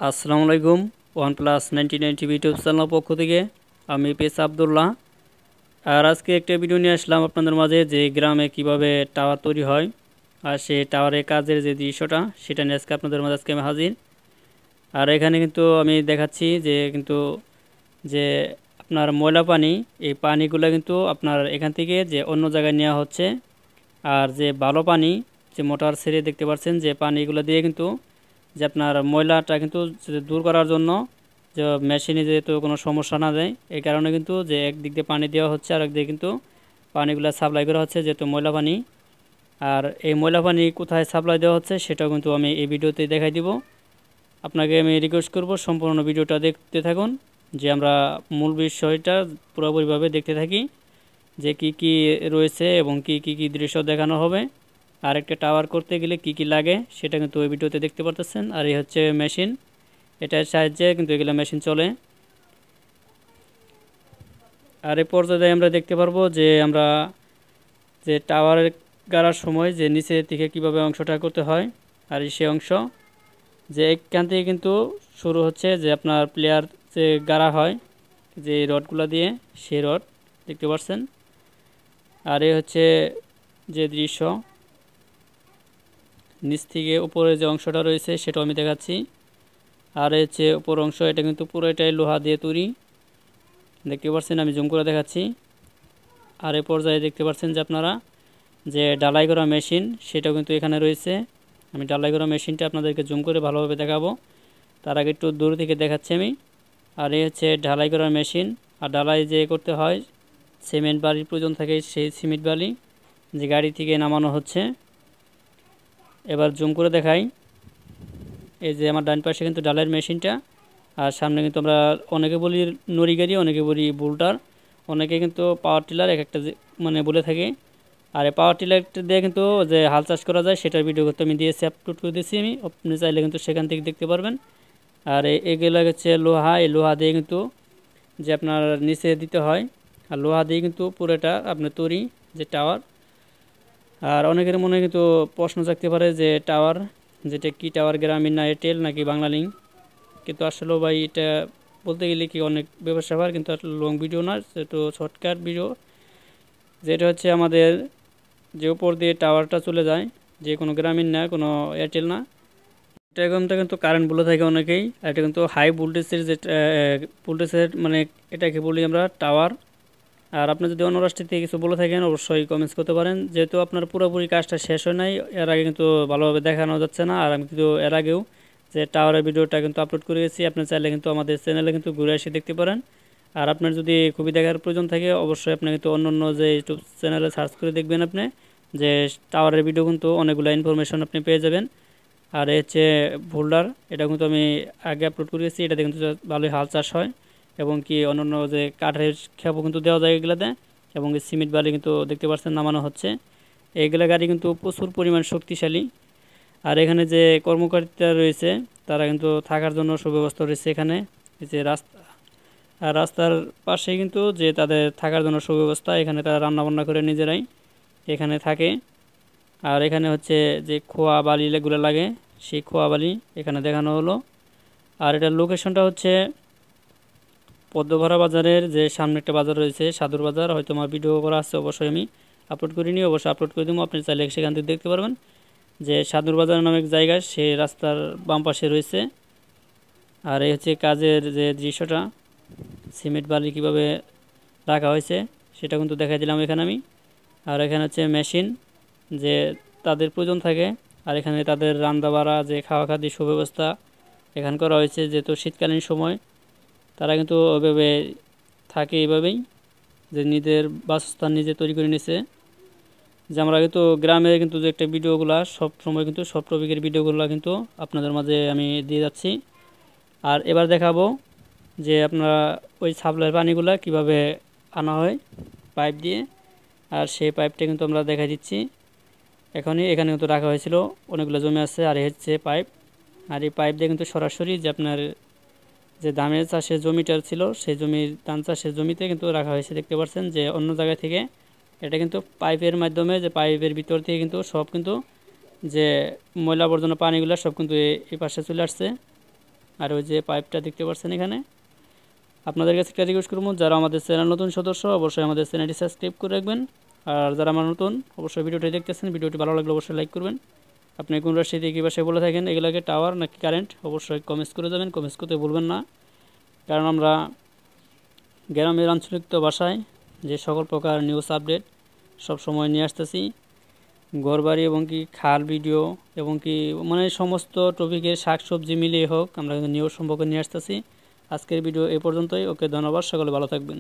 আসসালামু আলাইকুম। OnePlus 9090 YouTube channel পক্ষ থেকে আমি পেস আবদুল্লাহ। আর আজকে একটা ভিডিও নিয়ে আসলাম আপনাদের মাঝে, যে গ্রামে কিভাবে টাওয়ার তৈরি হয় আর সেই টাওয়ারের কাজের যে দৃশ্যটা সেটা নিয়ে আজকে আপনাদের মাঝে আজকে আমি হাজির। আর এখানে কিন্তু আমি দেখাচ্ছি যে আপনার ময়লা পানি, এই পানিগুলো কিন্তু আপনার এখান থেকে যে অন্য জায়গায় নেওয়া হচ্ছে। আর যে ভালো পানি, যে মোটর ছেড়ে দেখতে পাচ্ছেন যে পানিগুলো দিয়ে কিন্তু যে আপনার ময়লাটা কিন্তু দূর করার জন্য যে মেশিনে যেহেতু কোনো সমস্যা না দেয়, এই কারণে কিন্তু যে একদিক দিয়ে পানি দেওয়া হচ্ছে আর একদিকে কিন্তু পানিগুলো সাপ্লাই করা হচ্ছে, যেহেতু ময়লা পানি। আর এই ময়লা পানি কোথায় সাপ্লাই দেওয়া হচ্ছে সেটাও কিন্তু আমি এই ভিডিওতে দেখাই দিব। আপনাকে আমি রিকোয়েস্ট করব সম্পূর্ণ ভিডিওটা দেখতে থাকুন, যে আমরা মূল বিষয়টা পুরোপুরিভাবে দেখতে থাকি, যে কি কি রয়েছে এবং কি দৃশ্য দেখানো হবে। আর একটা টাওয়ার করতে গেলে কি কি লাগে সেটা কিন্তু ওই ভিডিওতে দেখতে পারতেছেন। আর এই হচ্ছে মেশিন, এটার সাহায্যে কিন্তু এগুলো মেশিন চলে। আর এই পর্যায়ে আমরা দেখতে পারবো যে আমরা যে টাওয়ার গাড়ার সময় যে নিচের দিকে কিভাবে অংশটা করতে হয়। আর সেই অংশ যে এখান থেকে কিন্তু শুরু হচ্ছে, যে আপনার প্লেয়ার যে গাড়া হয় যে রডগুলো দিয়ে, সেই রড দেখতে পাচ্ছেন। আর এই হচ্ছে যে দৃশ্য, নিচ থেকে উপরে যে অংশটা রয়েছে সেটাও আমি দেখাচ্ছি। আর হচ্ছে উপর অংশ, এটা কিন্তু পুরোটাই লোহা দিয়ে তৈরি, দেখতে পাচ্ছেন, আমি জুম করে দেখাচ্ছি। আর এই পর্যায়ে দেখতে পাচ্ছেন যে আপনারা যে ডালাই করা মেশিন সেটাও কিন্তু এখানে রয়েছে। আমি ডালাই করা মেশিনটা আপনাদেরকে জুম করে ভালোভাবে দেখাবো, তার আগে একটু দূর থেকে দেখাচ্ছি আমি। আর এই হচ্ছে ঢালাই করার মেশিন। আর ঢালাই যে করতে হয়, সিমেন্ট বালির প্রয়োজন থাকে, সেই সিমেন্ট বালি যে গাড়ি থেকে নামানো হচ্ছে। এবার জুম করে দেখাই, এই যে আমার ডান পাশে কিন্তু ডালাইয়ের মেশিনটা, আর সামনে কিন্তু আমরা অনেকে বলি নড়ি গাড়ি, অনেকে বলি বুলটার, অনেকে কিন্তু পাওয়ার টিলার এক একটা মানে বলে থাকে। আর এই পাওয়ার টিলার দিয়ে কিন্তু যে হাল চাষ করা যায় সেটার ভিডিও করতে আমি দিয়েছি, আপলোড করে দিয়েছি আমি, আপনি চাইলে কিন্তু সেখান থেকে দেখতে পারবেন। আর এগুলো হচ্ছে লোহা, এই লোহা দিয়ে কিন্তু যে আপনার নিচে দিতে হয়, আর লোহা দিয়ে কিন্তু পুরোটা আপনার তৈরি যে টাওয়ার। আর অনেকের মনে কিন্তু প্রশ্ন থাকতে পারে যে টাওয়ার, যেটা কি টাওয়ার, গ্রামীণ না এয়ারটেল নাকি বাংলালিংক, কিন্তু আসলে ভাই এটা বলতে গেলে কি অনেক ব্যবসা হয়, কিন্তু আসলে লং ভিডিও না, একটু শর্টকাট ভিডিও। যেটা হচ্ছে আমাদের যে উপর দিয়ে টাওয়ারটা চলে যায়, যে কোনো গ্রামীণ না, কোনো এয়ারটেল না, এটা এরকমটা কিন্তু কারেন্ট বলে থাকে অনেকেই। আর এটা কিন্তু হাই ভোল্টেজের যে ভোল্টেজের মানে এটাকে বলি আমরা টাওয়ার। আর আপনি যদি অন্য রাষ্ট্র থেকে কিছু বলে থাকেন অবশ্যই কমেন্টস করতে পারেন, যেহেতু আপনার পুরোপুরি কাজটা শেষ হয় নাই, এর আগে কিন্তু ভালোভাবে দেখানো যাচ্ছে না। আর আমি কিন্তু এর আগেও যে টাওয়ারের ভিডিওটা কিন্তু আপলোড করে গেছি, আপনি চাইলে কিন্তু আমাদের চ্যানেলে কিন্তু ঘুরে এসে দেখতে পারেন। আর আপনার যদি খুবই দেখার প্রয়োজন থাকে অবশ্যই আপনি কিন্তু অন্য অন্য যে ইউটিউব চ্যানেলে সার্চ করে দেখবেন, আপনি যে টাওয়ারের ভিডিও কিন্তু অনেকগুলো ইনফরমেশন আপনি পেয়ে যাবেন। আর এই হচ্ছে ভোল্ডার, এটা কিন্তু আমি আগে আপলোড করেছি, এটাতে কিন্তু ভালোই হাল চাষ হয়, এবং কি অন্যান্য যে কাঠের খেপও কিন্তু দেওয়া যায় এগুলাতে, এবং সিমেন্ট বালি কিন্তু দেখতে পাচ্ছেন নামানো হচ্ছে। এইগুলা গাড়ি কিন্তু প্রচুর পরিমাণ শক্তিশালী। আর এখানে যে কর্মকর্তা রয়েছে তারা কিন্তু থাকার জন্য সুব্যবস্থা রয়েছে এখানে, এই যে রাস্তা, আর রাস্তার পাশে কিন্তু যে তাদের থাকার জন্য সুব্যবস্থা, এখানে তারা রান্নাবান্না করে নিজেরাই এখানে থাকে। আর এখানে হচ্ছে যে খোয়া বালি এগুলো লাগে, সেই খোয়া বালি এখানে দেখানো হলো। আর এটার লোকেশনটা হচ্ছে পদ্মভরা বাজারের যে সামনে একটা বাজার রয়েছে সাধুর বাজার, হয়তো আমার ভিডিও করা আছে, অবশ্যই আমি আপলোড করিনি, অবশ্যই আপলোড করে দেবো, আপনি চাইলে সেখান থেকে দেখতে পারবেন। যে সাধুর বাজার নামে এক জায়গা, সে রাস্তার বাম পাশে রয়েছে। আর এই হচ্ছে কাজের যে দৃশ্যটা, সিমেন্ট বালি কীভাবে রাখা হয়েছে সেটা কিন্তু দেখাই দিলাম এখানে আমি। আর এখানে হচ্ছে মেশিন, যে তাদের প্রয়োজন থাকে। আর এখানে তাদের রান্না বাড়া যে খাওয়া খাদ্যের সুব্যবস্থা এখানে করা হয়েছে, যেহেতু শীতকালীন সময় তারা কিন্তু ওইভাবে থাকে, এইভাবেই যে নিজের বাসস্থান নিজে তৈরি করে নিছে। যে আমরা কিন্তু গ্রামে কিন্তু যে একটা ভিডিওগুলো সব সময় কিন্তু সব টপিকের ভিডিওগুলো কিন্তু আপনাদের মাঝে আমি দিয়ে যাচ্ছি। আর এবার দেখাবো যে আপনারা ওই সাপ্লাইয়ের পানিগুলো কিভাবে আনা হয় পাইপ দিয়ে, আর সেই পাইপটা কিন্তু আমরা দেখাই দিচ্ছি এখনই। এখানে কিন্তু রাখা হয়েছিল, অনেকগুলো জমি আছে, আর এই হচ্ছে পাইপ। আর এই পাইপ দিয়ে কিন্তু সরাসরি যে আপনার যে ধানের চাষের জমিটা ছিল সেই জমির ধান চাষের জমিতে কিন্তু রাখা হয়েছে, দেখতে পাচ্ছেন যে অন্য জায়গা থেকে এটা কিন্তু পাইপের মাধ্যমে, যে পাইপের ভিতর থেকে কিন্তু সব কিন্তু যে ময়লা আবর্জনা পানিগুলো সব কিন্তু এই পাশে চলে আসছে। আর ওই যে পাইপটা দেখতে পাচ্ছেন এখানে। আপনাদের কাছে একটা রিকোয়েস্ট করবো, যারা আমাদের চ্যানেল নতুন সদস্য অবশ্যই আমাদের চ্যানেলটি সাবস্ক্রাইব করে রাখবেন। আর যারা আমার নতুন অবশ্যই ভিডিওটি দেখতেছেন, ভিডিওটি ভালো লাগলে অবশ্যই লাইক করবেন। আপনি কোন রাশিতে কী ভাষায় বলে থাকেন, এগুলোকে টাওয়ার নাকি কারেন্ট অবশ্যই কমেন্টস করে যাবেন, কমেন্টস করতে ভুলবেন না। কারণ আমরা গ্রামের আঞ্চলিক ভাষায় যে সকল প্রকার নিউজ আপডেট সব সময় নিয়ে আসতেছি, ঘরবাড়ি এবং কি খাল ভিডিও এবং কি মানে সমস্ত টপিকের শাকসবজি মিলিয়ে হোক আমরা কিন্তু নিউজ সম্পর্কে নিয়ে আসতেছি। আজকের ভিডিও এ পর্যন্তই। ওকে, ধন্যবাদ, সকলে ভালো থাকবেন।